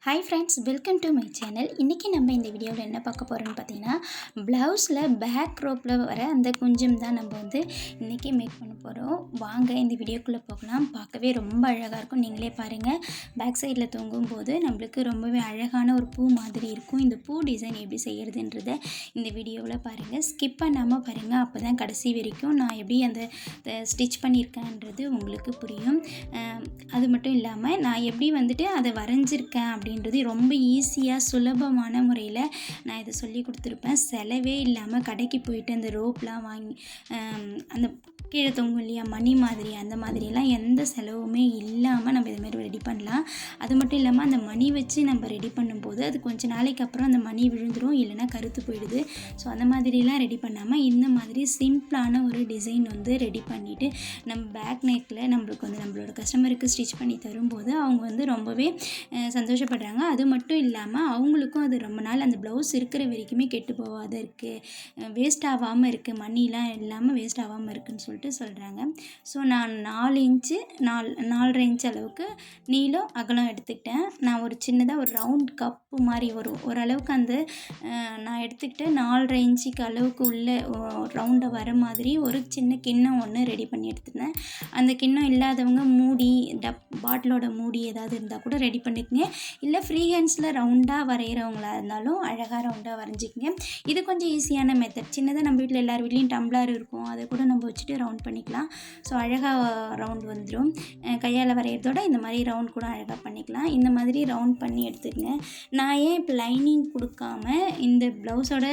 Hi friends, welcome to my channel. இன்றைக்கி நம்ம இந்த வீடியோவில் என்ன பார்க்க போகிறோன்னு பார்த்தீங்கன்னா, ப்ளவுஸில் பேக் ரோப்பில் வர அந்த குஞ்சம் தான் நம்ம இன்றைக்கி மேக் பண்ண போகிறோம். வாங்க இந்த வீடியோக்குள்ளே போகலாம். பார்க்கவே ரொம்ப அழகாக இருக்கும். நீங்களே பாருங்கள், பேக் சைடில் தொங்கும்போது நம்மளுக்கு ரொம்பவே அழகான ஒரு பூ மாதிரி இருக்கும். இந்த பூ டிசைன் எப்படி செய்கிறதுன்றதை இந்த வீடியோவில் பாருங்கள், ஸ்கிப் பண்ணாமல் பாருங்கள். அப்போ தான் கடைசி வரைக்கும் நான் எப்படி அந்த ஸ்டிச் பண்ணியிருக்கேன்றது உங்களுக்கு புரியும். அது மட்டும் இல்லாமல் நான் எப்படி அதை வரைஞ்சிருக்கேன் அப்படின்றது ரொம்ப ஈஸியாக சுலபமான முறையில் நான் இதை சொல்லி கொடுத்துருப்பேன். செலவே இல்லாமல் கடைக்கு போயிட்டு அந்த ரோப்லாம் வாங்கி அந்த கீழே தொங்கும் இல்லையா, மணி மாதிரி, அந்த மாதிரியெல்லாம் எந்த செலவுமே இல்லாமல் நம்ம இதுமாரி ரெடி பண்ணலாம். அது மட்டும் இல்லாமல் அந்த மணி வச்சு நம்ம ரெடி பண்ணும்போது அது கொஞ்சம் நாளைக்கு அப்புறம் அந்த மணி விழுந்துடும், இல்லைனா கருத்து போயிடுது. ஸோ அந்த மாதிரிலாம் ரெடி பண்ணாமல் இந்த மாதிரி சிம்பிளான ஒரு டிசைன் ரெடி பண்ணிவிட்டு நம்ம பேக் நெக்கில் நம்மளோட கஸ்டமருக்கு ஸ்டிச் பண்ணி தரும்போது அவங்க ரொம்பவே சந்தோஷப்படுறாங்க. அது மட்டும் இல்லாமல் அவங்களுக்கும் அது ரொம்ப நாள் அந்த ப்ளவுஸ் இருக்கிற வரைக்குமே கெட்டு போகாத இருக்குது, வேஸ்ட் ஆகாமல் இருக்குது, மணிலாம் இல்லாமல் வேஸ்ட் ஆகாமல் இருக்குதுன்னு சொல்லிட்டு சொல்கிறாங்க. ஸோ நான் 4 இன்ச்சு 4.5 இன்ச் அளவுக்கு நீளம் அகலம் எடுத்துக்கிட்டேன். நான் ஒரு சின்னதாக ஒரு ரவுண்ட் கப்பு மாதிரி வரும் ஓரளவுக்கு நான் எடுத்துக்கிட்டு 4.5 இன்ச்சுக்கு அளவுக்கு உள்ள ரவுண்டை வர மாதிரி ஒரு சின்ன கிண்ணம் ஒன்று ரெடி பண்ணி எடுத்துட்டேன். அந்த கிண்ணம் இல்லாதவங்க மூடி, பாட்டிலோட மூடி ஏதாவது இருந்தால் கூட ரெடி பண்ணிக்கங்க. இல்லை ஃப்ரீ ஹேண்ட்ஸில் ரவுண்டாக வரைகிறவங்களா இருந்தாலும் அழகாக ரவுண்டாக வரைஞ்சிக்கங்க. இது கொஞ்சம் ஈஸியான மெத்தட். சின்னதாக நம்ம வீட்டில் எல்லார் வீட்லேயும் டம்ளர் இருக்கும், அதை கூட நம்ம வச்சுட்டு ரவுண்ட் பண்ணிக்கலாம். ஸோ அழகாக ரவுண்ட் வந்துடும். கையால் வரைகிறதோட இந்த மாதிரி ரவுண்ட் கூட அழகாக பண்ணிக்கலாம். இந்த மாதிரி ரவுண்ட் பண்ணி எடுத்துக்கங்க. நான் ஏன் இப்போ லைனிங் கொடுக்காம இந்த ப்ளவுஸோட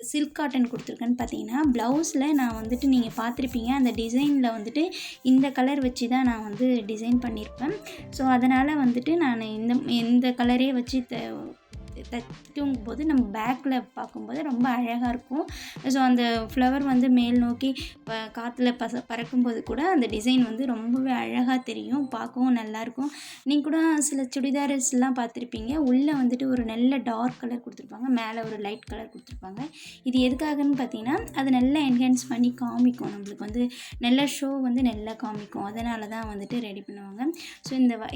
சில்க் காட்டன் கொடுத்துருக்கேன்னு பார்த்தீங்கன்னா, ப்ளவுஸில் நான் நீங்கள் பார்த்துருப்பீங்க, அந்த டிசைனில் இந்த கலர் வச்சு தான் நான் டிசைன் பண்ணியிருப்பேன். ஸோ அதனால் நான் இந்த கலரே வச்சு தட்டும்போது நம்ம பேக்கில் பார்க்கும்போது ரொம்ப அழகாக இருக்கும். ஸோ அந்த ஃப்ளவர் மேல் நோக்கி காற்றுல பறக்கும்போது கூட அந்த டிசைன் ரொம்பவே அழகாக தெரியும், பார்க்கவும் நல்லாயிருக்கும். நீங்கள் கூட சில சுடிதார்ஸ்லாம் பார்த்துருப்பீங்க, உள்ளே ஒரு நல்ல டார்க் கலர் கொடுத்துருப்பாங்க, மேலே ஒரு லைட் கலர் கொடுத்துருப்பாங்க. இது எதுக்காகன்னு பார்த்தீங்கன்னா, அது நல்லா என்ஹான்ஸ் பண்ணி காமிக்கும், நம்மளுக்கு நல்ல ஷோ நல்லா காமிக்கும். அதனால தான் ரெடி பண்ணுவாங்க. ஸோ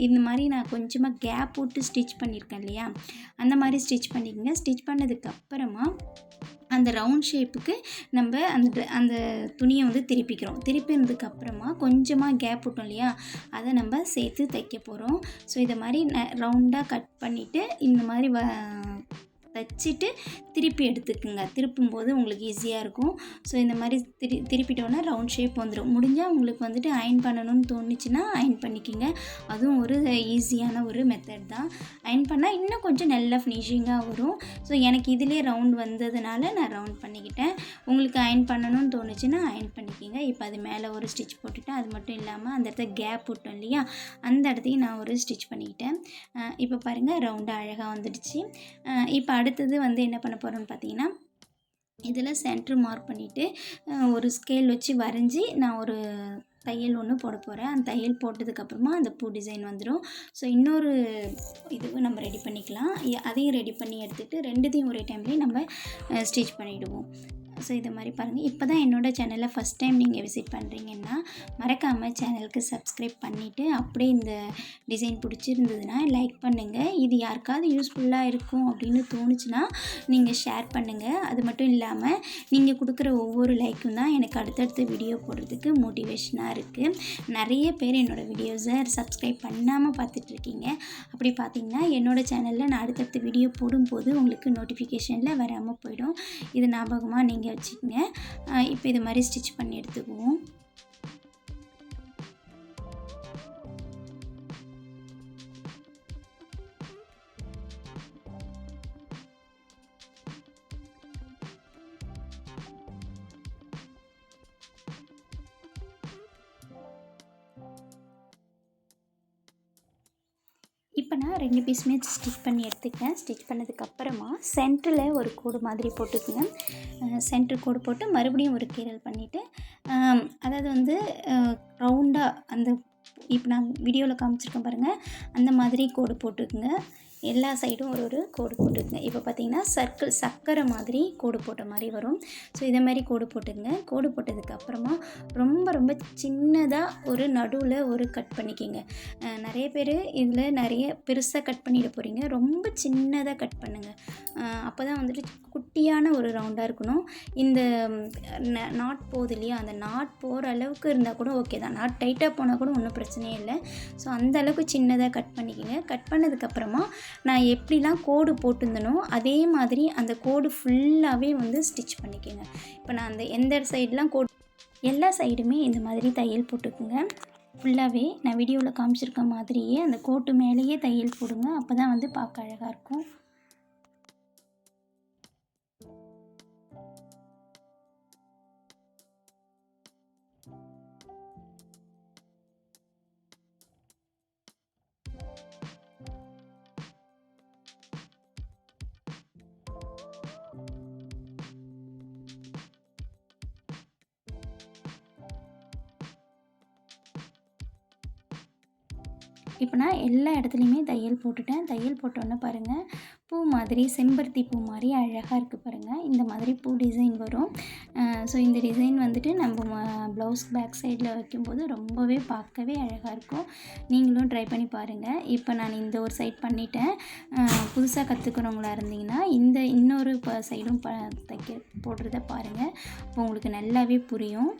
இந்த மாதிரி நான் கொஞ்சமாக கேப் போட்டு ஸ்டிச் பண்ணியிருக்கேன் இல்லையா, அந்த மாதிரி ஸ்டிச் பண்ணிக்கங்க. ஸ்டிச் பண்ணதுக்கப்புறமா அந்த ரவுண்ட் ஷேப்புக்கு நம்ம அந்த துணியை திருப்பிக்கிறோம். திருப்பினதுக்கப்புறமா கொஞ்சமாக கேப் விட்டோம் இல்லையா, அதை நம்ம சேர்த்து தைக்க போகிறோம். ஸோ இதை மாதிரி ரவுண்டாக கட் பண்ணிவிட்டு இந்த மாதிரி தைச்சிட்டு திருப்பி எடுத்துக்குங்க. திருப்பும்போது உங்களுக்கு ஈஸியாக இருக்கும். ஸோ இந்த மாதிரி திருப்பிட்டோன்னா ரவுண்ட் ஷேப் வந்துடும். முடிஞ்சால் உங்களுக்கு அயன் பண்ணணும்னு தோணுச்சுன்னா அயன் பண்ணிக்கிங்க. அதுவும் ஒரு ஈஸியான ஒரு மெத்தட் தான். அயன் பண்ணால் இன்னும் கொஞ்சம் நல்லா ஃபினிஷிங்காக வரும். ஸோ எனக்கு இதிலே ரவுண்ட் வந்ததுனால நான் ரவுண்ட் பண்ணிக்கிட்டேன். உங்களுக்கு அயன் பண்ணணும்னு தோணுச்சுன்னா அயன் பண்ணிக்கிங்க. இப்போ அது மேலே ஒரு ஸ்டிச் போட்டுவிட்டேன். அது மட்டும் இல்லாமல் அந்த இடத்துல கேப் விட்டோம் இல்லையா, அந்த இடத்தையும் நான் ஒரு ஸ்டிச் பண்ணிக்கிட்டேன். இப்போ பாருங்கள், ரவுண்டாக அழகாக வந்துடுச்சு. இப்போ அடுத்தது என்ன பண்ண போகிறோன்னு பார்த்தீங்கன்னா, இதில் சென்ட்ரு மார்க் பண்ணிவிட்டு ஒரு ஸ்கேல் வச்சு வரைஞ்சி நான் ஒரு தையல் ஒன்று போட போகிறேன். அந்த தையல் போட்டதுக்கப்புறமா அந்த பூ டிசைன் வந்துடும். ஸோ இன்னொரு இதுவும் நம்ம ரெடி பண்ணிக்கலாம். அதையும் ரெடி பண்ணி எடுத்துகிட்டு ரெண்டுத்தையும் ஒரே டைம்லேயே நம்ம ஸ்டிச் பண்ணிவிடுவோம். ஸோ இதை மாதிரி பாருங்கள். இப்போ தான் என்னோடய சேனலை ஃபஸ்ட் டைம் நீங்கள் விசிட் பண்ணுறீங்கன்னா மறக்காமல் சேனலுக்கு சப்ஸ்கிரைப் பண்ணிவிட்டு அப்படியே இந்த டிசைன் பிடிச்சிருந்ததுன்னா லைக் பண்ணுங்கள். இது யாருக்காவது யூஸ்ஃபுல்லாக இருக்கும் அப்படின்னு தோணுச்சுன்னா நீங்கள் ஷேர் பண்ணுங்கள். அது மட்டும் இல்லாமல் நீங்கள் கொடுக்குற ஒவ்வொரு லைக்கும் தான் எனக்கு அடுத்தடுத்த வீடியோ போடுறதுக்கு மோட்டிவேஷனாக இருக்குது. நிறைய பேர் என்னோடய வீடியோஸை சப்ஸ்கிரைப் பண்ணாமல் பார்த்துட்ருக்கீங்க. அப்படி பார்த்திங்கன்னா என்னோடய சேனலில் நான் அடுத்தடுத்த வீடியோ போடும்போது உங்களுக்கு நோட்டிஃபிகேஷனில் வராமல் போயிடும். இது ஞாபகமாக நீங்கள் வச்சுக்கோங்க. இப்போ இது மாதிரி ஸ்டிச் பண்ணி எடுத்துக்குவோம். இப்போ நான் 2 பீஸுமே ஸ்டிச் பண்ணி எடுத்துக்கிட்டேன். ஸ்டிச் பண்ணதுக்கப்புறமா சென்டரில் ஒரு கோடு மாதிரி போட்டுக்குங்க. சென்டர் கோடு போட்டு மறுபடியும் ஒரு கீறல் பண்ணிவிட்டு, அதாவது ரவுண்டாக இப்போ நான் வீடியோவில் காமிச்சிருக்கேன் பாருங்கள், அந்த மாதிரி கோடு போட்டுக்குங்க. எல்லா சைடும் ஒரு ஒரு கோடு போட்டுக்குங்க. இப்போ பார்த்தீங்கன்னா சக்கரை மாதிரி கோடு போட்ட மாதிரி வரும். ஸோ இதை மாதிரி கோடு போட்டுங்க. கோடு போட்டதுக்கப்புறமா ரொம்ப ரொம்ப சின்னதாக ஒரு நடுவில் ஒரு கட் பண்ணிக்கிங்க. நிறைய பேர் இதில் நிறைய பெருசாக கட் பண்ணிட போகிறீங்க. ரொம்ப சின்னதாக கட் பண்ணுங்கள். அப்போ தான் வந்துட்டு குட்டியான ஒரு ரவுண்டாக இருக்கணும். இந்த நாட் போகுது இல்லையா, அந்த நாட் போகிற அளவுக்கு இருந்தால் கூட ஓகே தான். நாட் டைட்டாக போனால் கூட ஒன்றும் பிரச்சனையே இல்லை. ஸோ அந்த அளவுக்கு சின்னதாக கட் பண்ணிக்கிங்க. கட் பண்ணதுக்கப்புறமா நான் எப்படிலாம் கோடு போட்டிருந்தனோ அதே மாதிரி அந்த கோடு ஃபுல்லாகவே வந்து ஸ்டிச் பண்ணிக்கோங்க. இப்போ நான் அந்த எந்த சைடெலாம் கோடு எல்லா சைடுமே இந்த மாதிரி தையல் போட்டுக்குங்க. ஃபுல்லாகவே நான் வீடியோவில் காமிச்சிருக்க மாதிரியே அந்த கோட்டு மேலேயே தையல் போடுங்க. அப்போ தான் வந்து பார்க்க அழகாக இருக்கும். இப்போ நான் எல்லா இடத்துலையுமே தையல் போட்டுட்டேன். தையல் போட்டோன்னே பாருங்கள், பூ மாதிரி செம்பருத்தி பூ மாதிரி அழகாக இருக்குது பாருங்கள். இந்த மாதிரி பூ டிசைன் வரும். ஸோ இந்த டிசைன் வந்துட்டு நம்ம ப்ளவுஸ் பேக் சைடில் வைக்கும்போது ரொம்பவே பார்க்கவே அழகாக இருக்கும். நீங்களும் ட்ரை பண்ணி பாருங்கள். இப்போ நான் இந்த ஒரு சைட் பண்ணிட்டேன். புதுசாக கற்றுக்கிறவங்களா இருந்தீங்கன்னா இந்த இன்னொரு சைடும் போடுறத பாருங்கள். அப்போ உங்களுக்கு நல்லாவே புரியும்.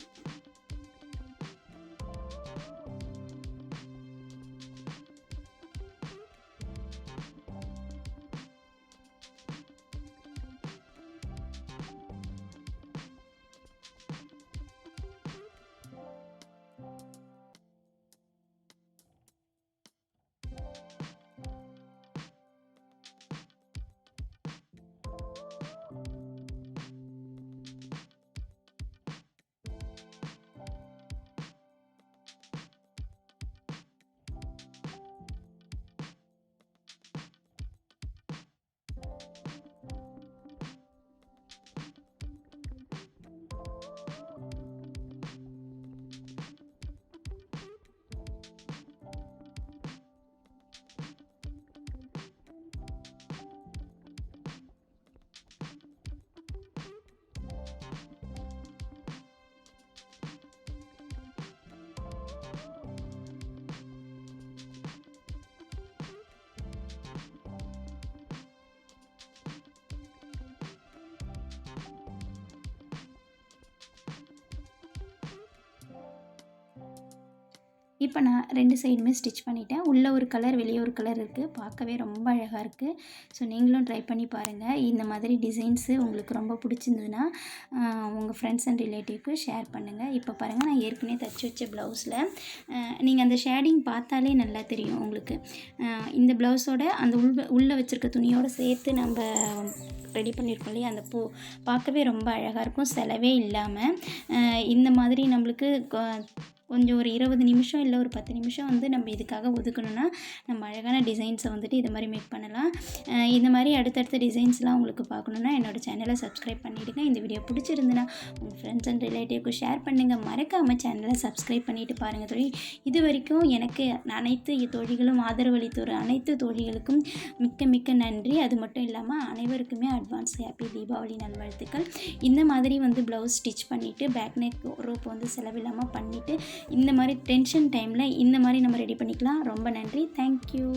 இப்போ நான் 2 சைடுமே ஸ்டிச் பண்ணிட்டேன். உள்ளே ஒரு கலர், வெளியே ஒரு கலர் இருக்குது. பார்க்கவே ரொம்ப அழகாக இருக்குது. ஸோ நீங்களும் ட்ரை பண்ணி பாருங்கள். இந்த மாதிரி டிசைன்ஸு உங்களுக்கு ரொம்ப பிடிச்சிருந்ததுன்னா உங்கள் ஃப்ரெண்ட்ஸ் அண்ட் ரிலேட்டிவ்க்கு ஷேர் பண்ணுங்கள். இப்போ பாருங்கள், நான் ஏற்கனவே தைச்சி வச்ச ப்ளவுஸில் நீங்கள் அந்த ஷேடிங் பார்த்தாலே நல்லா தெரியும் உங்களுக்கு. இந்த ப்ளவுஸோட அந்த உள்ளே வச்சுருக்க துணியோடு சேர்த்து நம்ம ரெடி பண்ணியிருக்கோம் இல்லையா, அந்த பூ பார்க்கவே ரொம்ப அழகாக இருக்கும். செலவே இல்லாமல் இந்த மாதிரி நம்மளுக்கு கொஞ்சம் ஒரு 20 நிமிஷம் இல்லை ஒரு 10 நிமிஷம் வந்து நம்ம இதுக்காக ஒதுக்கணும்னா நம்ம அழகான டிசைன்ஸை வந்துட்டு இது மாதிரி மேக் பண்ணலாம். இந்த மாதிரி அடுத்தடுத்த டிசைன்ஸ்லாம் உங்களுக்கு பார்க்கணுன்னா என்னோடய சேனலை சப்ஸ்கிரைப் பண்ணிவிடுங்க. இந்த வீடியோ பிடிச்சிருந்துன்னா உங்கள் ஃப்ரெண்ட்ஸ் அண்ட் ரிலேட்டிவ்க்கு ஷேர் பண்ணுங்கள். மறக்காமல் சேனலை சப்ஸ்கிரைப் பண்ணிவிட்டு பாருங்கள் தோழி. இது வரைக்கும் எனக்கு அனைத்து தோழிகளும் ஆதரவளித்த ஒரு அனைத்து தோழிகளுக்கும் மிக்க மிக்க நன்றி. அது மட்டும் இல்லாமல் அனைவருக்குமே அட்வான்ஸ் ஹாப்பி தீபாவளி நல்வாழ்த்துக்கள். இந்த மாதிரி வந்து ப்ளவுஸ் ஸ்டிச் பண்ணிவிட்டு பேக் நெக் ரோப் வந்து செலவில்லாமல் பண்ணிவிட்டு இந்த மாதிரி டென்ஷன் டைமில் இந்த மாதிரி நம்ம ரெடி பண்ணிக்கலாம். ரொம்ப நன்றி. தேங்க்யூ.